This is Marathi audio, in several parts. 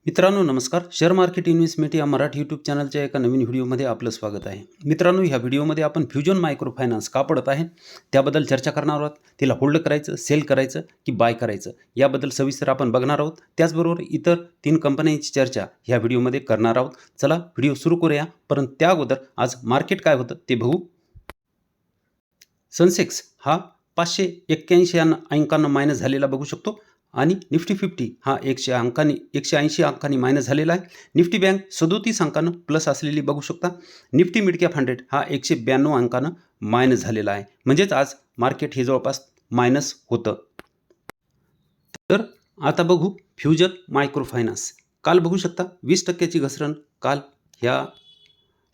मित्रांनो नमस्कार. शेअर मार्केट इन्व्हेस्टमेंट या मराठी यूट्यूब चॅनलच्या एका नवीन व्हिडिओमध्ये आपलं स्वागत आहे. मित्रांनो ह्या व्हिडिओमध्ये आपण फ्युजन मायक्रो फायनान्स का पडत आहे त्याबद्दल चर्चा करणार आहोत. तिला होल्ड करायचं, सेल करायचं की बाय करायचं याबद्दल सविस्तर आपण बघणार आहोत. त्याचबरोबर इतर 3 कंपन्यांची चर्चा ह्या व्हिडिओमध्ये करणार आहोत. चला व्हिडिओ सुरू करूया. परंतु त्या अगोदर आज मार्केट काय होतं ते बघू. सेन्सेक्स हा 581 अंकांना मायनस झालेला बघू शकतो आणि निफ्टी 50 हा 180 अंकांनी मायनस झालेला आहे. निफ्टी बँक 37 अंकानं प्लस असलेली बघू शकता. निफ्टी मिड कॅप 100 हा 192 अंकानं मायनस झालेला आहे. म्हणजेच आज मार्केट हे जवळपास मायनस होतं. तर आता बघू फ्युजन मायक्रो फायनान्स. काल बघू शकता 20% घसरण काल ह्या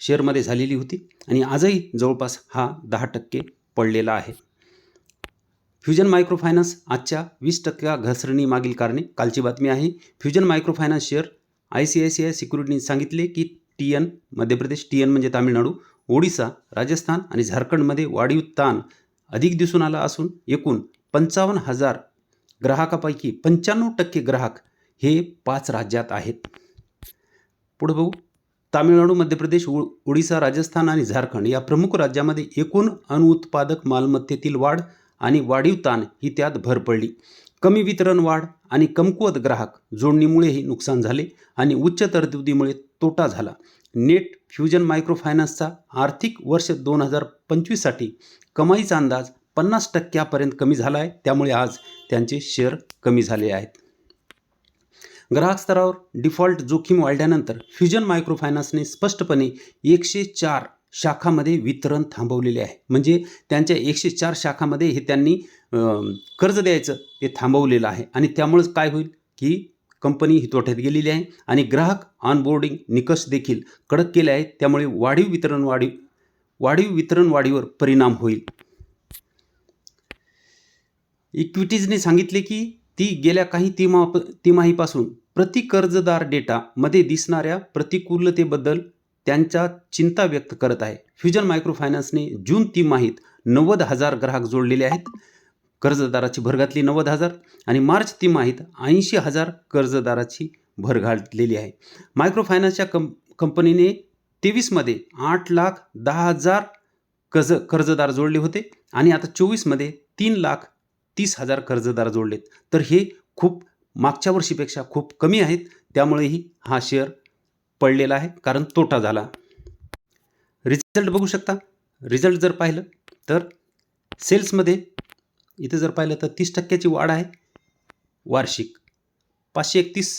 शेअरमध्ये झालेली होती आणि आजही जवळपास हा 10% पडलेला आहे. फ्युजन मायक्रो फायनान्स आजच्या 20% घसरणी मागील कारणे कालची बातमी आहे. Fusion micro finance share ICICI सिक्युरिटीने सांगितले की TN मध्य प्रदेश, TN म्हणजे तामिळनाडू, ओडिसा, राजस्थान आणि झारखंडमध्ये वाढीव ताण अधिक दिसून आला असून एकूण 55,000 ग्राहकापैकी 95% ग्राहक हे 5 राज्यात आहेत. पुढे बघू. तामिळनाडू, मध्य प्रदेश, ओडिसा, राजस्थान आणि झारखंड या प्रमुख राज्यामध्ये एकूण अनुत्पादक मालमत्तेतील वाढ आणि वाढीव ताण ही त्यात भर पडली. कमी वितरण वाढ आणि कमकुवत ग्राहक जोडणीमुळेही नुकसान झाले आणि उच्च तरतुदीमुळे तोटा झाला. नेट फ्युजन मायक्रो फायनान्सचा आर्थिक वर्ष 2025साठी कमाईचा अंदाज 50% कमी झाला आहे. त्यामुळे आज त्यांचे शेअर कमी झाले आहेत. ग्राहक स्तरावर डिफॉल्ट जोखीम वाढल्यानंतर फ्युजन मायक्रो फायनान्सने स्पष्टपणे 104 शाखामध्ये वितरण थांबवलेले आहे. म्हणजे त्यांच्या 104 शाखामध्ये हे त्यांनी कर्ज द्यायचं ते थांबवलेलं आहे आणि त्यामुळेच काय होईल की कंपनी ही तोट्यात गेलेली आहे आणि ग्राहक ऑनबोर्डिंग निकष देखील कडक केले आहेत. त्यामुळे वाढीव वितरण वाढीवर परिणाम होईल. इक्विटीजने सांगितले की ती गेल्या काही तिमाहीपासून प्रति कर्जदार डेटामध्ये दिसणाऱ्या प्रतिकूलतेबद्दल त्यांच्या चिंता व्यक्त करत आहे. फ्युजन मायक्रो फायनान्सने जून तिमाहीत 90,000 ग्राहक जोडलेले आहेत. कर्जदाराची भर घातली 90,000 आणि मार्च तिमाहीत 80,000 कर्जदाराची भर घातलेली आहे. मायक्रो फायनान्सच्या कंपनीने 23मध्ये 8,10,000 कर्जदार जोडले होते आणि आता 24मध्ये 3,30,000 कर्जदार जोडलेत. तर हे खूप मागच्या वर्षीपेक्षा खूप कमी आहेत. त्यामुळेही हा शेअर पडलेला आहे कारण तोटा झाला. रिझल्ट बघू शकता. रिझल्ट जर पाहिलं तर सेल्समध्ये इथं जर पाहिलं तर 30% वाढ आहे. वार्षिक 531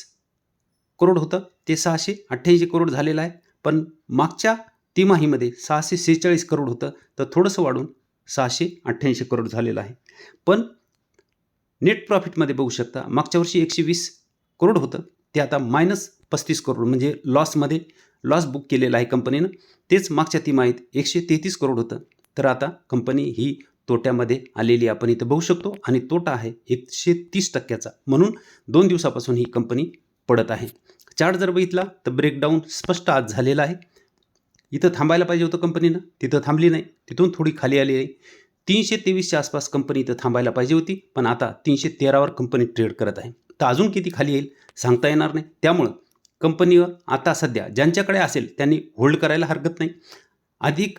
करोड होतं ते 688 करोड झालेलं आहे. पण मागच्या तिमाहीमध्ये 646 करोड होतं तर थोडंसं वाढून 688 करोड झालेलं आहे. पण नेट प्रॉफिटमध्ये बघू शकता मागच्या वर्षी 120 करोड होतं ते आता -35 करोड म्हणजे लॉस बुक केलेला आहे कंपनीनं. तेच मागच्या तिमाहीत 133 करोड होतं तर आता कंपनी ही तोट्यामध्ये आलेली आपण इथं बघू शकतो आणि तोटा आहे 130%चा. म्हणून 2 दिवसापासून ही कंपनी पडत आहे. चार्ट जर बघितला तर ब्रेकडाऊन स्पष्ट आज झालेला आहे. इथं थांबायला पाहिजे होतं कंपनीनं, तिथं थांबली नाही, तिथून थोडी खाली आली आहे. 323च्या आसपास कंपनी इथं थांबायला पाहिजे होती पण आता 313वर कंपनी ट्रेड करत आहे. तर अजून किती खाली येईल सांगता येणार नाही. त्यामुळं कंपनीवर आता सध्या ज्यांच्याकडे असेल त्यांनी होल्ड करायला हरकत नाही. अधिक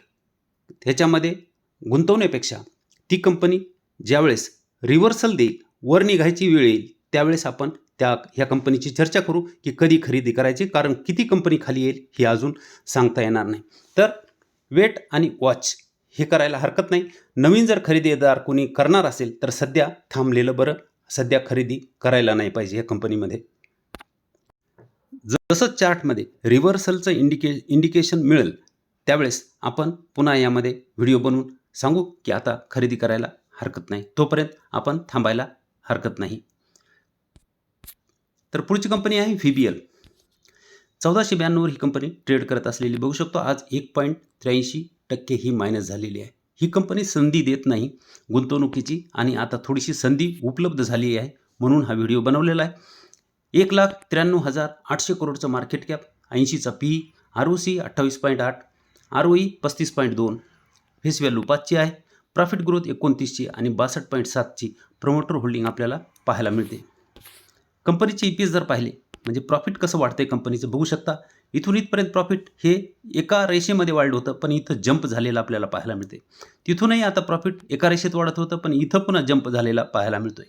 ह्याच्यामध्ये गुंतवण्यापेक्षा ती कंपनी ज्यावेळेस रिव्हर्सल देईल, वर निघायची वेळ येईल त्यावेळेस आपण ह्या कंपनीची चर्चा करू की कधी खरेदी करायची. कारण किती कंपनी खाली येईल हे अजून सांगता येणार नाही. तर वेट आणि वॉच हे करायला हरकत नाही. नवीन जर खरेदीदार कोणी करणार असेल तर सध्या थांबलेलं बरं. सध्या खरेदी करायला नाही पाहिजे या कंपनीमध्ये. जसं चार्टमध्ये रिव्हर्सलचं इंडिकेशन मिळेल त्यावेळेस आपण पुन्हा यामध्ये व्हिडिओ बनवून सांगू की आता खरेदी करायला हरकत नाही. तोपर्यंत आपण थांबायला हरकत नाही. तर पुढची कंपनी आहे VBL. 1492वर ही कंपनी ट्रेड करत असलेली बघू शकतो. आज 1.83% ही मायनस झालेली आहे. ही कंपनी संधी देत नाही गुंतवणुकीची आणि आता थोडीशी संधी उपलब्ध झाली आहे म्हणून हा व्हिडिओ बनवलेला आहे. 1,93,800 करोडचं मार्केट कॅप, 80चा PE, ROC 28.8, ROE 35.2, face value 5ची आहे. प्रॉफिट ग्रोथ 29ची आणि 62.7ची प्रमोटर होल्डिंग आपल्याला पाहायला मिळते. कंपनीचे EPS जर पाहिले म्हणजे प्रॉफिट कसं वाढतंय कंपनीचं बघू शकता. इथून इथपर्यंत प्रॉफिट हे एका रेषेमध्ये वाढलं होतं, पण इथं जंप झालेलं आपल्याला पाहायला मिळते. तिथूनही आता प्रॉफिट एका रेषेत वाढत होतं, पण इथं पुन्हा जंप झालेला पाहायला मिळतोय.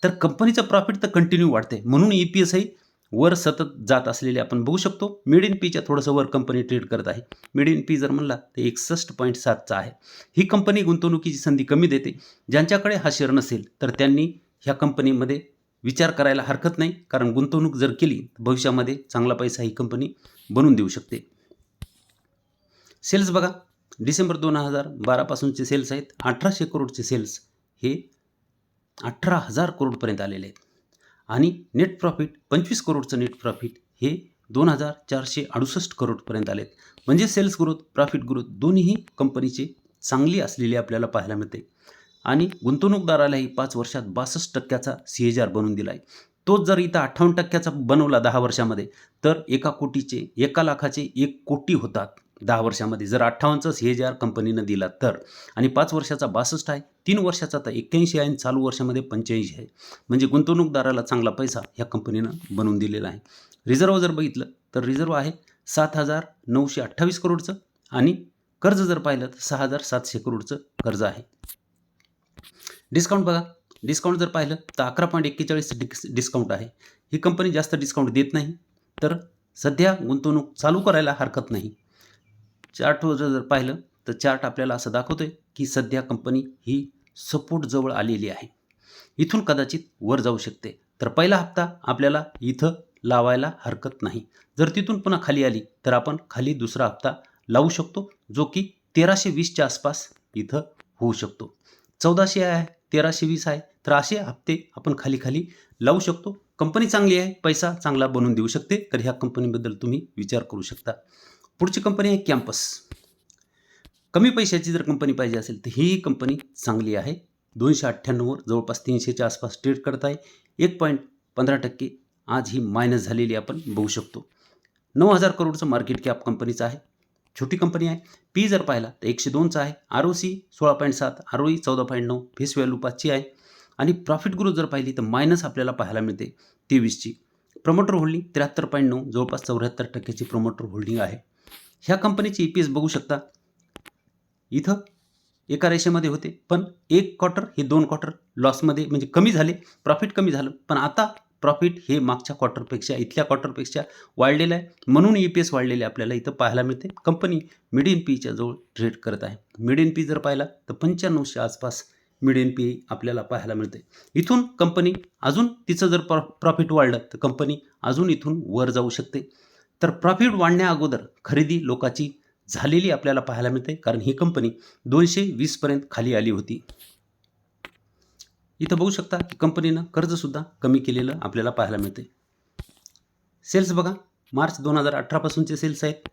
तर कंपनीचं प्रॉफिट तर कंटिन्यू वाढते, म्हणून EPS ही वर सतत जात असलेले आपण बघू शकतो. मिड पीच्या थोडंसं वर कंपनी ट्रेड करत आहे. मिड पी जर म्हणला तर 61.7चा आहे. ही कंपनी गुंतवणुकीची संधी कमी देते. ज्यांच्याकडे हा शेअर नसेल तर त्यांनी ह्या कंपनीमध्ये विचार करायला हरकत नाही, कारण गुंतवणूक जर केली तर भविष्यामध्ये चांगला पैसा ही कंपनी बनवून देऊ शकते. सेल्स बघा, डिसेंबर 2012 पासूनचे सेल्स आहेत 1800 करोडचे सेल्स हे 18,000 करोडपर्यंत आलेले आहेत. आणि नेट प्रॉफिट 25 करोडचं नेट प्रॉफिट हे 2,468 करोडपर्यंत आलेत. म्हणजे सेल्स ग्रोथ, प्रॉफिट ग्रोथ दोन्हीही कंपनीची चांगली असलेली आपल्याला पाहायला मिळते. आणि गुंतवणूकदारालाही 5 वर्षात 62% CAGR बनवून दिला आहे. तोच जर इथं 58% बनवला 10 वर्षामध्ये तर 1 लाखाचे 1 कोटी होतात 10 वर्षामध्ये. जर 58चा CAGR कंपनीनं दिला तर, आणि 5 वर्षाचा 62 आहे, 3 वर्षाचा तर 81 आहे आणि चालू वर्षामध्ये 85 आहे. म्हणजे गुंतवणूकदाराला चांगला पैसा ह्या कंपनीनं बनवून दिलेला आहे. रिझर्व्ह जर बघितलं तर रिझर्व्ह आहे 7,928 करोडचं, आणि कर्ज जर पाहिलं तर 6,700 करोडचं कर्ज आहे. डिस्काउंट बघा, डिस्काउंट जर पाहिलं तर 11.41 डिस्काउंट आहे. ही कंपनी जास्त डिस्काउंट देत नाही, तर सध्या गुंतवणूक चालू करायला हरकत नाही. चार्टवर जर पाहिलं तर चार्ट आपल्याला असं दाखवतोय की सध्या कंपनी ही सपोर्ट जवळ आलेली आहे. इथून कदाचित वर जाऊ शकते. तर पहिला हप्ता आपल्याला इथं लावायला हरकत नाही. जर तिथून पुन्हा खाली आली तर आपण खाली दुसरा हप्ता लावू शकतो, जो की 1320च्या आसपास इथं होऊ शकतो. 1400 आहे, 1320 आहे, तर असे हप्ते आपण खाली खाली लावू शकतो. कंपनी चांगली आहे, पैसा चांगला बनवून देऊ शकते, तर ह्या कंपनीबद्दल तुम्ही विचार करू शकता. पुढची कंपनी आहे कॅम्पस. कमी पैशाची जर कंपनी पाहिजे असेल तर ही कंपनी चांगली आहे. 298वर जवळपास 300च्या आसपास ट्रेड करत आहे. 1.15% आज ही मायनस झालेली आपण बघू शकतो. 9,000 करोडचं मार्केट कॅप कंपनीचं आहे. छोटी कंपनी आहे. पी जर पाहिला तर 102चा आहे. ROC 16.7, ROE 14.9, फेस व्हॅल्यू 5ची आहे. आणि प्रॉफिट ग्रोथ जर पाहिली तर मायनस आपल्याला पाहायला मिळते 23ची. प्रमोटर होल्डिंग 73.9, जवळपास 74%ची प्रमोटर होल्डिंग आहे. ह्या कंपनीची EPS बघू शकता. इथं एका रेषेमध्ये होते, पण एक क्वार्टर हे 2 क्वार्टर लॉसमध्ये म्हणजे कमी झाले, प्रॉफिट कमी झालं. पण आता प्रॉफिट हे मागच्या क्वार्टरपेक्षा, इथल्या क्वार्टरपेक्षा वाढलेलं आहे, म्हणून EPS वाढलेले आपल्याला इथं पाहायला मिळते. कंपनी मिड पीच्या जवळ ट्रेड करत आहे. मिड पी जर पाहिला तर 95च्या आसपास मिड पी आपल्याला पाहायला मिळते. इथून कंपनी अजून तिचं जर प्रॉफिट वाढलं तर कंपनी अजून इथून वर जाऊ शकते. तर प्रॉफिट वाढण्या अगोदर खरेदी लोकांची झालेली आपल्याला पाहायला मिळते, कारण ही कंपनी 220 पर्यंत खाली आली होती. इथं बघू शकता की कंपनीनं कर्जसुद्धा कमी केलेलं आपल्याला पाहायला मिळते. सेल्स बघा, मार्च 2018 पासूनचे सेल्स आहेत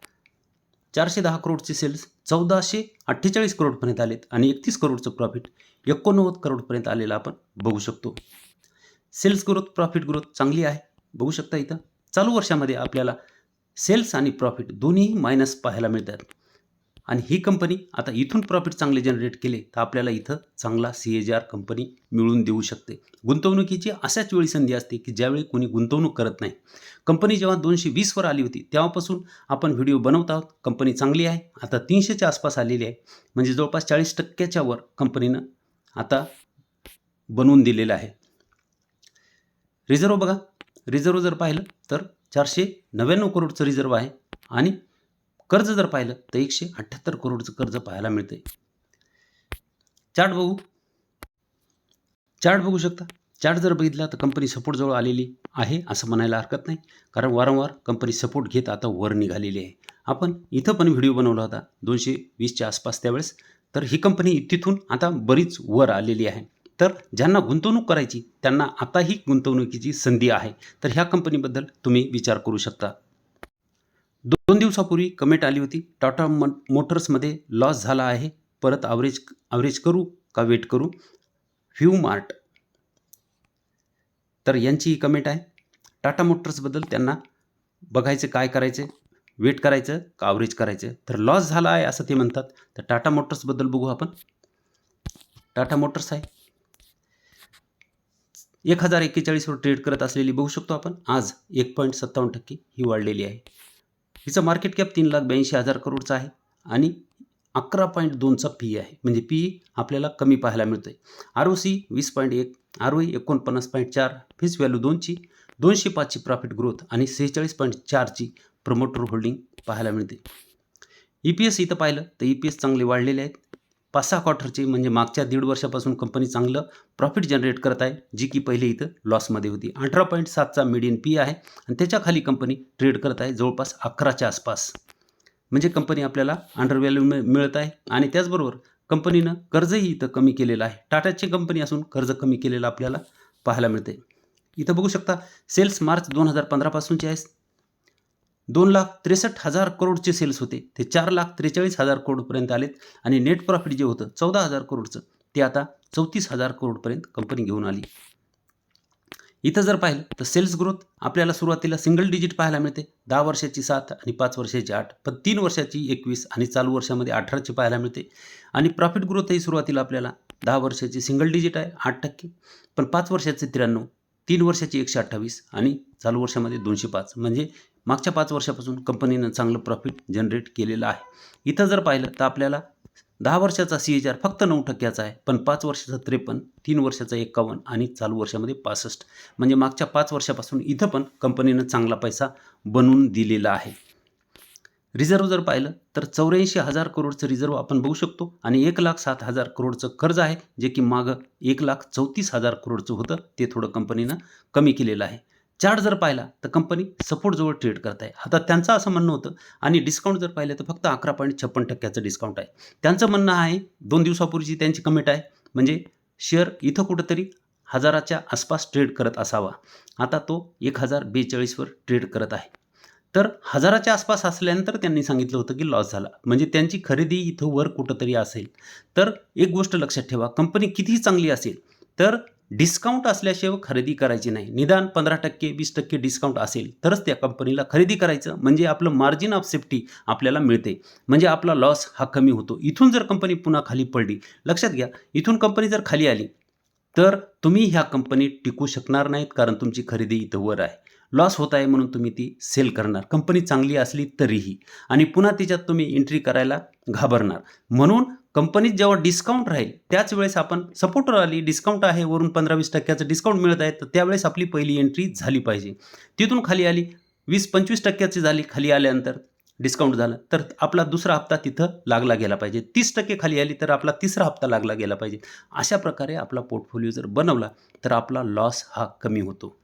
410 करोडचे सेल्स 1448 करोडपर्यंत आलेत, आणि 31 करोडचं प्रॉफिट 89 करोडपर्यंत आलेलं आपण बघू शकतो. सेल्स ग्रोथ, प्रॉफिट ग्रोथ चांगली आहे, बघू शकता. इथं चालू वर्षामध्ये आपल्याला सेल्स आणि प्रॉफिट दोन्ही मायनस पाहायला मिळतात. आणि ही कंपनी आता इथून प्रॉफिट चांगले जनरेट केले तर आपल्याला इथं चांगला CAGR कंपनी मिळवून देऊ शकते. गुंतवणुकीची अशाच वेळी संधी असते की ज्यावेळी कोणी गुंतवणूक करत नाही. कंपनी जेव्हा 220वर आली होती तेव्हापासून आपण व्हिडिओ बनवत आहोत. कंपनी चांगली आहे, आता 300च्या आसपास आलेली आहे, म्हणजे जवळपास 40%च्या वर कंपनीनं आता बनवून दिलेलं आहे. रिझर्व्ह बघा, रिझर्व्ह जर पाहिलं तर 499 करोडचं रिझर्व्ह आहे, आणि कर्ज जर पाहिलं तर 178 करोडचं कर्ज पाहायला मिळते. चार्ट बघू शकता. चार्ट जर बघितला तर कंपनी सपोर्ट जवळ आलेली आहे असं म्हणायला हरकत नाही, कारण वारंवार कंपनी सपोर्ट घेत आता वर निघालेली आहे. आपण इथं पण व्हिडिओ बनवला होता 220च्या आसपास त्यावेळेस, तर ही कंपनी तिथून आता बरीच वर आलेली आहे. तर ज्यांना गुंतवणूक करायची त्यांना आता ही गुंतवणुकीची संधी आहे, तर ह्या कंपनीबद्दल तुम्ही विचार करू शकता. 2 दिवसापूर्वी कमेंट आली होती, टाटा मोटर्समध्ये लॉस झाला आहे, परत ॲव्हरेज करू का वेट करू? व्ह्यूमार्ट, तर यांची कमेंट आहे. टाटा मोटर्सबद्दल त्यांना बघायचं काय करायचं, वेट करायचं का ॲव्हरेज करायचं? तर लॉस झाला आहे असं ते म्हणतात. तर टाटा मोटर्सबद्दल बघू आपण. टाटा मोटर्स आहे 1041 वर ट्रेड करत असलेली बघू शकतो आपण. आज 1.57% ही वाढलेली आहे. हिचं मार्केट कॅप 3,82,000 करोडचा आहे आणि 11.2चा पी आहे. म्हणजे पी आपल्याला कमी पाहायला मिळतोय. ROC 20.1, ROE 49.4, फेस व्हॅल्यू 2ची, 205ची प्रॉफिट ग्रोथ आणि 46.4ची प्रमोटर होल्डिंग पाहायला मिळते. EPS इथं पाहिलं तर EPS चांगले वाढलेले आहेत. 5-6 क्वार्टरचे म्हणजे मागच्या 1.5 वर्षापासून कंपनी चांगलं प्रॉफिट जनरेट करत आहे, जी की पहिले इथं लॉसमध्ये होती. 18.7चा मीडियन पी आहे आणि त्याच्या खाली कंपनी ट्रेड करत आहे जवळपास 11च्या आसपास. म्हणजे कंपनी आपल्याला अंडर व्हॅल्यू मिळत आहे आणि त्याचबरोबर कंपनीनं कर्जही इथं कमी केलेलं आहे. टाटाची कंपनी असून कर्ज कमी केलेलं आपल्याला पाहायला मिळते. इथं बघू शकता सेल्स मार्च 2015 पासूनचे आहेत. 2,63,000 करोडचे सेल्स होते, ते 4,43,000 करोडपर्यंत आलेत आणि नेट प्रॉफिट जे होतं 14,000 करोडचं ते आता 34,000 करोडपर्यंत कंपनी घेऊन आली. इथं जर पाहिलं तर सेल्स ग्रोथ आपल्याला सुरुवातीला सिंगल डिजिट पाहायला मिळते. 10 वर्षाची 7 आणि 5 वर्षाची 8, पण 3 वर्षाची 21 आणि चालू वर्षामध्ये 18ची पाहायला मिळते. आणि प्रॉफिट ग्रोथही सुरुवातीला आपल्याला 10 वर्षाची सिंगल डिजिट आहे 8%, पण 5 वर्षाचे 93, 3 वर्षाची 128 आणि चालू वर्षामध्ये 205. म्हणजे मागच्या 5 वर्षापासून कंपनीनं चांगलं प्रॉफिट जनरेट केलेलं आहे. इथं जर पाहिलं तर आपल्याला 10 वर्षाचा CAGR फक्त 9%चा आहे, पण 5 वर्षाचा 53, 3 वर्षाचा 51 आणि चालू वर्षामध्ये 65. म्हणजे मागच्या 5 वर्षापासून इथं पण कंपनीनं चांगला पैसा बनवून दिलेला आहे. रिझर्व्ह जर पाहिलं तर 84,000 करोडचं रिझर्व्ह आपण बघू शकतो आणि 1,07,000 करोडचं कर्ज आहे, जे की मागं 1,34,000 करोडचं होतं, ते थोडं कंपनीनं कमी केलेलं आहे. चार्ट जर पाहिला तर कंपनी सपोर्टजवळ ट्रेड करत आहे. आता त्यांचं असं म्हणणं होतं आणि डिस्काउंट जर पाहिलं तर फक्त 11.56%चं डिस्काउंट आहे. त्यांचं म्हणणं आहे 2 दिवसापूर्वीची त्यांची कमेंट आहे, म्हणजे शेअर इथं कुठंतरी 1000च्या आसपास ट्रेड करत असावा. आता तो 1042 वर ट्रेड करत आहे. तर 1000च्या आसपास असल्यानंतर त्यांनी सांगितलं होतं की लॉस झाला, म्हणजे त्यांची खरेदी इथं वर कुठंतरी असेल. तर एक गोष्ट लक्षात ठेवा, कंपनी कितीही चांगली असेल तर डिस्काउंट असल्याशिवाय खरेदी करायची नाही. निदान 15%, 20% डिस्काउंट असेल तरच त्या कंपनीला खरेदी करायचं, म्हणजे आपलं मार्जिन ऑफ सेफ्टी आपल्याला मिळते, म्हणजे आपला लॉस हा कमी होतो. इथून जर कंपनी पुन्हा खाली पडली, लक्षात घ्या, इथून कंपनी जर खाली आली तर तुम्ही ह्या कंपनीत टिकू शकणार नाहीत, कारण तुमची खरेदी इथं वर आहे. लॉस होत आहे म्हणून तुम्ही ती सेल करणार, कंपनी चांगली असली तरीही, आणि पुन्हा त्याच्यात तुम्ही एंट्री करायला घाबरणार. म्हणून कंपनीत जेव्हा डिस्काउंट राहील त्याच वेळेस आपण सपोर्टवर आली, डिस्काउंट आहे, वरून 15-20%चं डिस्काउंट मिळत आहे, तर त्यावेळेस आपली पहिली एंट्री झाली पाहिजे. तिथून खाली आली 20-25%ची झाली, खाली आल्यानंतर डिस्काउंट झालं तर आपला दुसरा हप्ता तिथं लागला गेला पाहिजे. 30% खाली आली तर आपला तिसरा हप्ता लागला गेला पाहिजे. अशा प्रकारे आपला पोर्टफोलिओ जर बनवला तर आपला लॉस हा कमी होतो.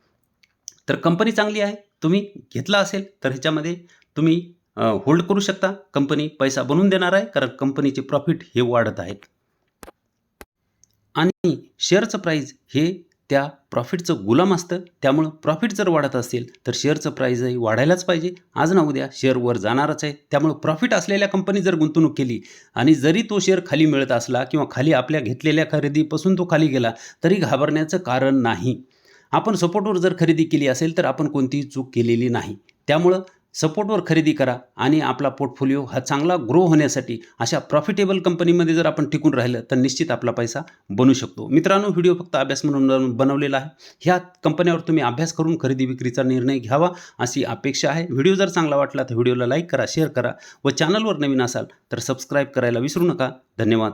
तर कंपनी चांगली आहे, तुम्ही घेतला असेल तर ह्याच्यामध्ये तुम्ही होल्ड करू शकता. कंपनी पैसा बनवून देणार आहे, कारण कंपनीचे प्रॉफिट हे वाढत आहेत आणि शेअरचं प्राईज हे त्या प्रॉफिटचं गुलाम असतं. त्यामुळं प्रॉफिट जर वाढत असेल तर शेअरचं प्राईजही वाढायलाच पाहिजे. आज ना उद्या शेअर वर जाणारच आहे. त्यामुळं प्रॉफिट असलेल्या कंपनी जर गुंतवणूक केली आणि जरी तो शेअर खाली मिळत असला किंवा खाली आपल्या घेतलेल्या खरेदीपासून तो खाली गेला तरी घाबरण्याचं कारण नाही. आपण सपोर्टवर जर खरेदी केली असेल तर आपण कोणतीही चूक केलेली नाही. त्यामुळं सपोर्टवर खरेदी करा आणि आपला पोर्टफोलिओ हा चांगला ग्रो होण्यासाठी अशा प्रॉफिटेबल कंपनीमध्ये जर आपण टिकून राहिलं तर निश्चित आपला पैसा बनू शकतो. मित्रांनो, व्हिडिओ फक्त अभ्यास म्हणून बनवलेला आहे. ह्या कंपन्यावर तुम्ही अभ्यास करून खरेदी विक्रीचा निर्णय घ्यावा अशी अपेक्षा आहे. व्हिडिओ जर चांगला वाटला तर व्हिडिओला लाईक करा, शेअर करा व चॅनलवर नवीन असाल तर सबस्क्राईब करायला विसरू नका. धन्यवाद.